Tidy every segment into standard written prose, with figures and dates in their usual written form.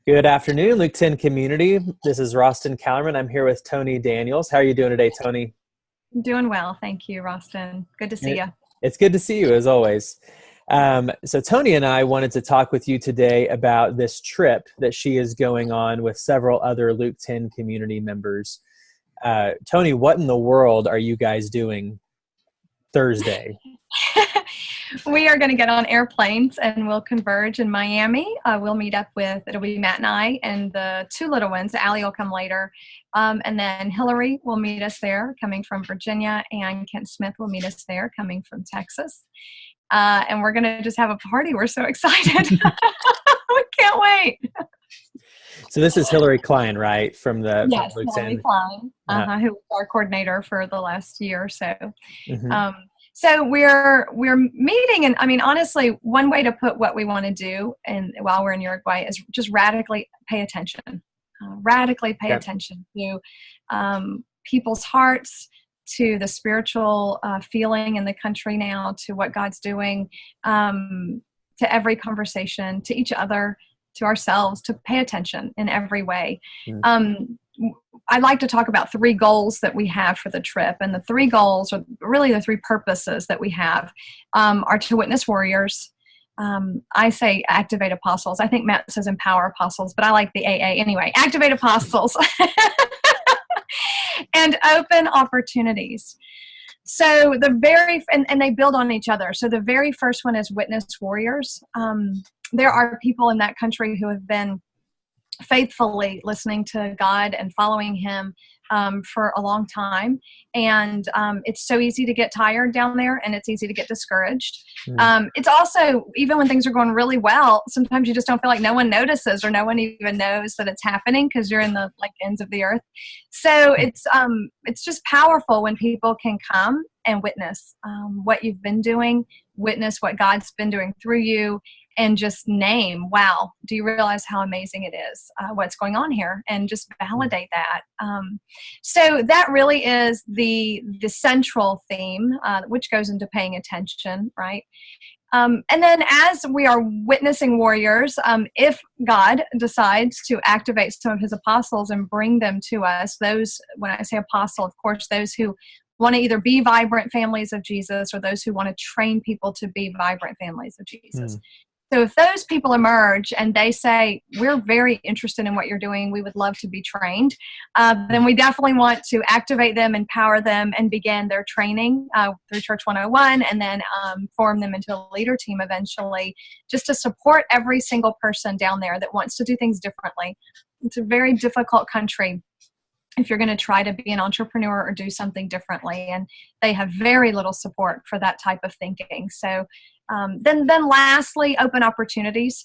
Good afternoon, LK10 Community. This is Rostin Callerman. I'm here with Toni Daniels. How are you doing today, Toni? Doing well. Thank you, Rostin. Good to see you. It's good to see you, as always. So Toni and I wanted to talk with you today about this trip that she is going on with several other LK10 community members. Toni, what in the world are you guys doing Thursday? We are going to get on airplanes and we'll converge in Miami. We'll meet up it'll be Matt and I and the two little ones. Allie will come later. And then Hilary will meet us there coming from Virginia, and Kent Smith will meet us there coming from Texas. And we're going to just have a party. We're so excited. We can't wait. So this is Hilary Kline, right? From Yes, Hilary Kline, who was our coordinator for the last year or so. Mm-hmm. So we're meeting, and I mean, honestly, one way to put what we want to do and while we're in Uruguay is just radically pay attention. Radically pay attention to people's hearts, to the spiritual feeling in the country now, to what God's doing, to every conversation, to each other, to ourselves, to pay attention in every way. Mm-hmm. I'd like to talk about three goals that we have for the trip. And the three goals, or really the three purposes that we have, are to witness warriors. I say activate apostles. I think Matt says empower apostles, but I like the AA anyway. Activate apostles. And open opportunities. So and they build on each other. So the very first one is witness warriors. There are people in that country who have been faithfully listening to God and following Him for a long time. And it's so easy to get tired down there, and it's easy to get discouraged. It's also, even when things are going really well, sometimes you just don't feel like no one notices or no one even knows that it's happening because you're in the ends of the earth. So it's just powerful when people can come and witness what you've been doing, witness what God's been doing through you, and just name, wow, do you realize how amazing it is, what's going on here, and just validate that. So that really is the central theme, which goes into paying attention, right? And then as we are witnessing warriors, if God decides to activate some of His apostles and bring them to us, those, when I say apostle, of course, those who want to either be vibrant families of Jesus or those who want to train people to be vibrant families of Jesus. So if those people emerge and they say, we're very interested in what you're doing, we would love to be trained, then we definitely want to activate them, empower them, and begin their training through Church 101, and then form them into a leader team eventually, just to support every single person down there that wants to do things differently. It's a very difficult country if you're going to try to be an entrepreneur or do something differently, and they have very little support for that type of thinking. So then lastly, open opportunities.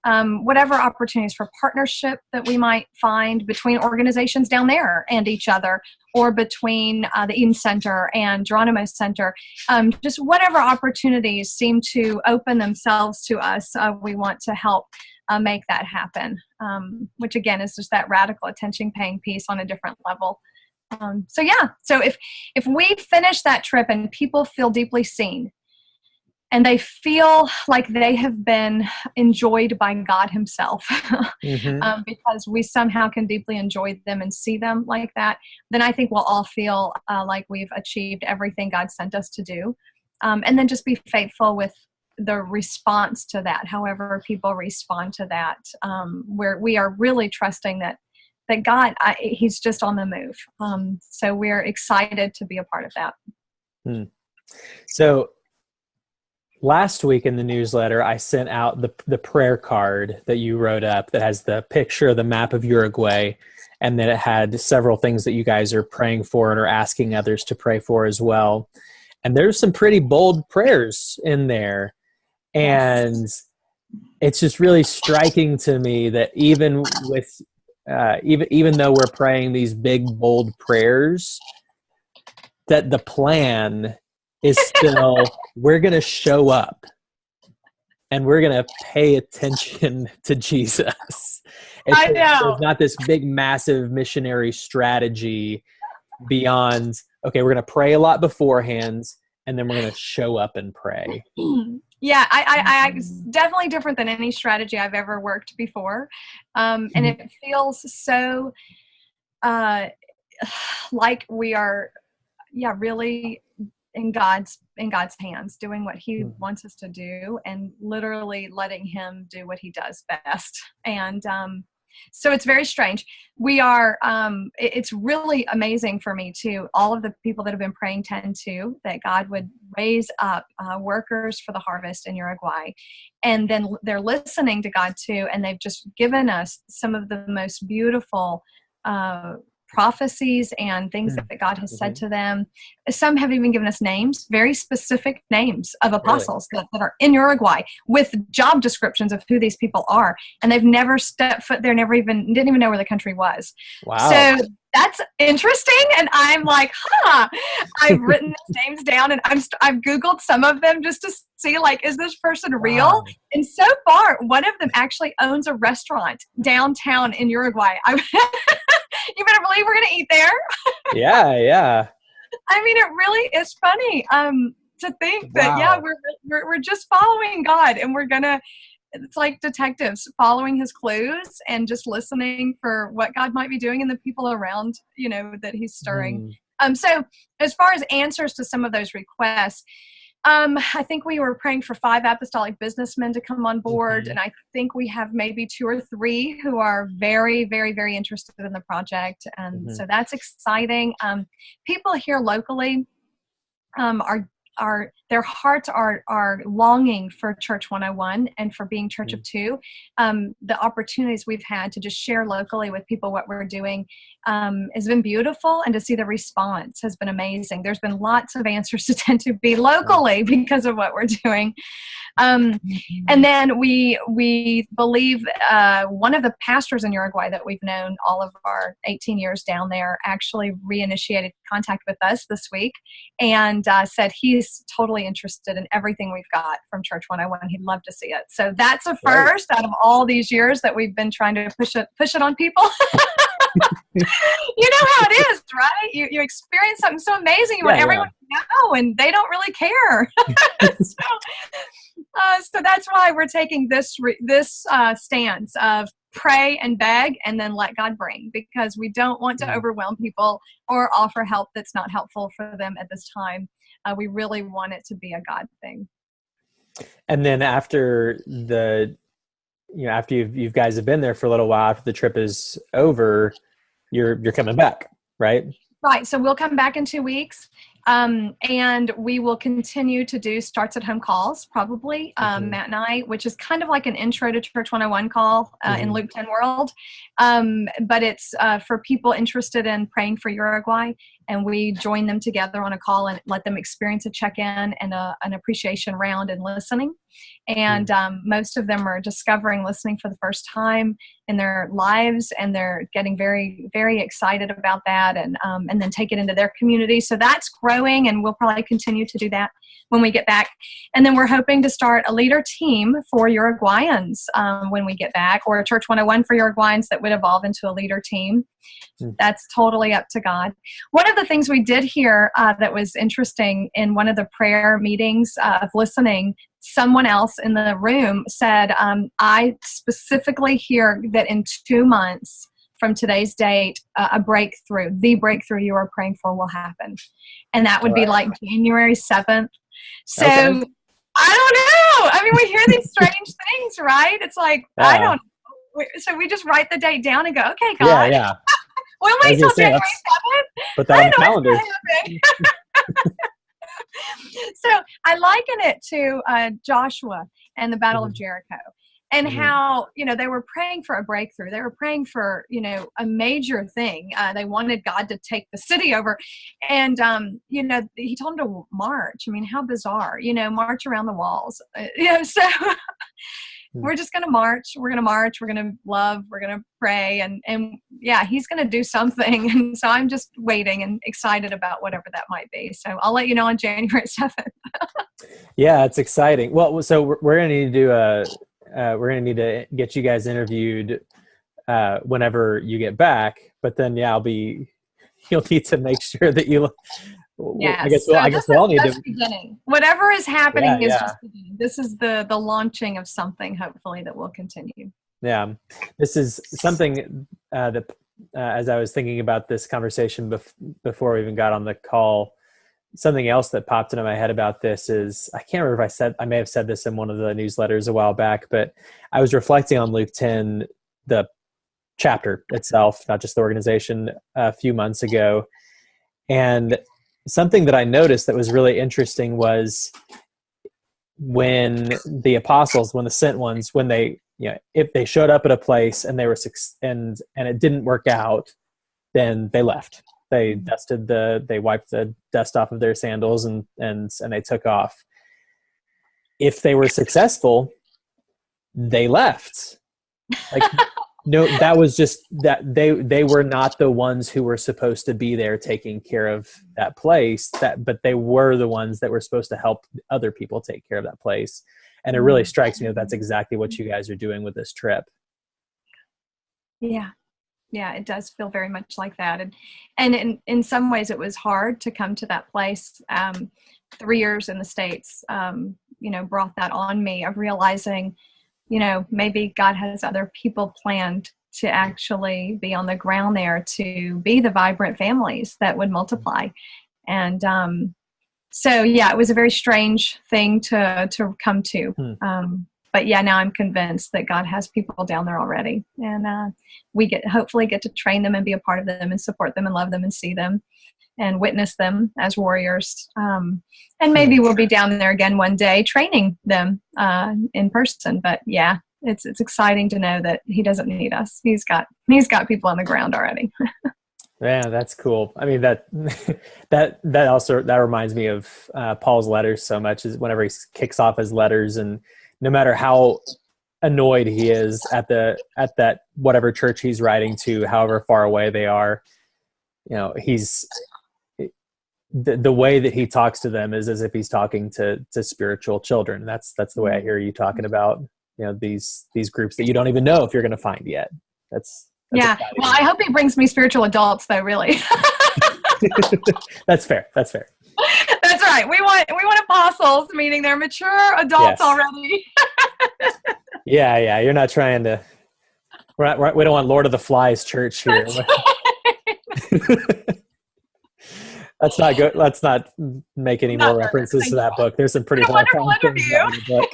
Whatever opportunities for partnership that we might find between organizations down there and each other, or between the Eden Center and Geronimo Center, just whatever opportunities seem to open themselves to us, we want to help make that happen, which again is just that radical attention-paying piece on a different level. So if we finish that trip and people feel deeply seen, and they feel like they have been enjoyed by God Himself, because we somehow can deeply enjoy them and see them like that, then I think we'll all feel like we've achieved everything God sent us to do. And then just be faithful with the response to that, however people respond to that, where we are really trusting that God, He's just on the move. So we're excited to be a part of that. So last week in the newsletter, I sent out the prayer card that you wrote up that has the picture of the map of Uruguay, and then it had several things that you guys are praying for and are asking others to pray for as well. And there's some pretty bold prayers in there. And it's just really striking to me that even with even though we're praying these big, bold prayers, that the plan is still, we're going to show up and we're going to pay attention to Jesus. I know. There's not this big, massive missionary strategy beyond, okay, we're going to pray a lot beforehand, and then we're going to show up and pray. Yeah, it's definitely different than any strategy I've ever worked before. And it feels so like we are, really in God's hands, doing what he wants us to do and literally letting him do what he does best. And so it's very strange. We are, it's really amazing for me too, all of the people that have been praying 10-2, that God would raise up workers for the harvest in Uruguay. And then they're listening to God too. And they've just given us some of the most beautiful prophecies and things that God has said to them. Some have even given us names, very specific names of apostles that are in Uruguay with job descriptions of who these people are. And they've never stepped foot there, didn't even know where the country was. Wow. So that's interesting. And I'm like, I've written these names down and I've Googled some of them just to see, like, is this person real? Wow. And so far, one of them actually owns a restaurant downtown in Uruguay. You better believe we're going to eat there. Yeah. I mean, it really is funny to think that, we're just following God, and it's like detectives following his clues and just listening for what God might be doing in the people around, that he's stirring. So as far as answers to some of those requests, I think we were praying for 5 apostolic businessmen to come on board. And I think we have maybe 2 or 3 who are very, very, very interested in the project. And so that's exciting. People here locally their hearts are longing for Church 101 and for being Church of Two. The opportunities we've had to just share locally with people what we're doing has been beautiful, and to see the response has been amazing. There's been lots of answers to 10-2 locally because of what we're doing. And then we believe one of the pastors in Uruguay that we've known all of our 18 years down there actually reinitiated contact with us this week and said he's totally interested in everything we've got from Church 101. He'd love to see it. So that's a first out of all these years that we've been trying to push it on people. You know how it is, right? You experience something so amazing, you want everyone to know, and they don't really care. So that's why we're taking this stance of pray and beg and then let God bring, because we don't want to overwhelm people or offer help that's not helpful for them at this time. We really want it to be a God thing. And then after after you guys have been there for a little while, after the trip is over, you're coming back, right? Right. So we'll come back in 2 weeks. And we will continue to do starts at home calls, probably Matt and I, which is kind of like an intro to Church 101 call in Luke 10 world. But it's for people interested in praying for Uruguay. And we join them together on a call and let them experience a check-in and an appreciation round and listening. And most of them are discovering listening for the first time in their lives, and they're getting very, very excited about that, and then take it into their community. So that's growing, and we'll probably continue to do that when we get back. And then we're hoping to start a leader team for Uruguayans when we get back, or a Church 101 for Uruguayans that would evolve into a leader team. That's totally up to God. One of the things we did here that was interesting in one of the prayer meetings of listening, someone else in the room said, I specifically hear that in 2 months from today's date, the breakthrough you are praying for will happen. And that would be like January 7th. So I don't know. I mean, we hear these strange things, right? It's like, I don't know. So we just write the date down and go, okay, God. Yeah. We'll wait till January 7th. Put that on the calendar. So I liken it to Joshua and the Battle of Jericho, and how, they were praying for a breakthrough. They were praying for, a major thing. They wanted God to take the city over. And, he told them to march. I mean, how bizarre, march around the walls. So we're just going to march. We're going to march. We're going to love. We're going to pray. And he's going to do something. And so I'm just waiting and excited about whatever that might be. So I'll let you know on January 7th. Yeah, it's exciting. Well, so we're going to need to do we're going to need to get you guys interviewed whenever you get back. But then, you'll need to make sure that Yes. I So guess this we is all need just to. beginning. Whatever is happening is Yeah. just beginning. This is the launching of something, hopefully, that will continue. Yeah. This is something that, as I was thinking about this conversation before we even got on the call, something else that popped into my head about this is, I can't remember if I may have said this in one of the newsletters a while back, but I was reflecting on Luke 10, the chapter itself, not just the organization, a few months ago. And something that I noticed that was really interesting was when the apostles, when the sent ones, when they, if they showed up at a place and they were and it didn't work out, then they left. They wiped the dust off of their sandals and they took off. If they were successful, they left. Like, no, that was just that they were not the ones who were supposed to be there taking care of that place, but they were the ones that were supposed to help other people take care of that place. And it really strikes me that that's exactly what you guys are doing with this trip. Yeah. Yeah, it does feel very much like that. And in some ways it was hard to come to that place. 3 years in the States, brought that on me of realizing, maybe God has other people planned to actually be on the ground there to be the vibrant families that would multiply. And so, yeah, it was a very strange thing to come to. But yeah, now I'm convinced that God has people down there already. And we hopefully get to train them and be a part of them and support them and love them and see them and witness them as warriors. And maybe we'll be down there again one day training them in person. But yeah, it's exciting to know that he doesn't need us. He's got people on the ground already. Yeah, that's cool. I mean, that also reminds me of Paul's letters so much, is whenever he kicks off his letters, and no matter how annoyed he is at that whatever church he's writing to, however far away they are, he's the way that he talks to them is as if he's talking to spiritual children. That's the way I hear you talking about, these groups that you don't even know if you're going to find yet. That's yeah. exciting. Well, I hope he brings me spiritual adults though, really. That's fair. That's right. We want apostles, meaning they're mature adults already. Yeah. You're not trying to. We don't want Lord of the Flies church here. Let's not go. Let's not make any more references to that book. There's some pretty horrifying things in the book.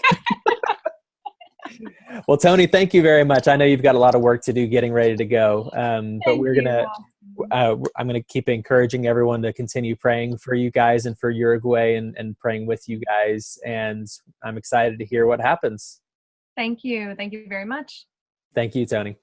Well, Toni, thank you very much. I know you've got a lot of work to do getting ready to go, but I'm gonna keep encouraging everyone to continue praying for you guys and for Uruguay and praying with you guys. And I'm excited to hear what happens. Thank you. Thank you very much. Thank you, Toni.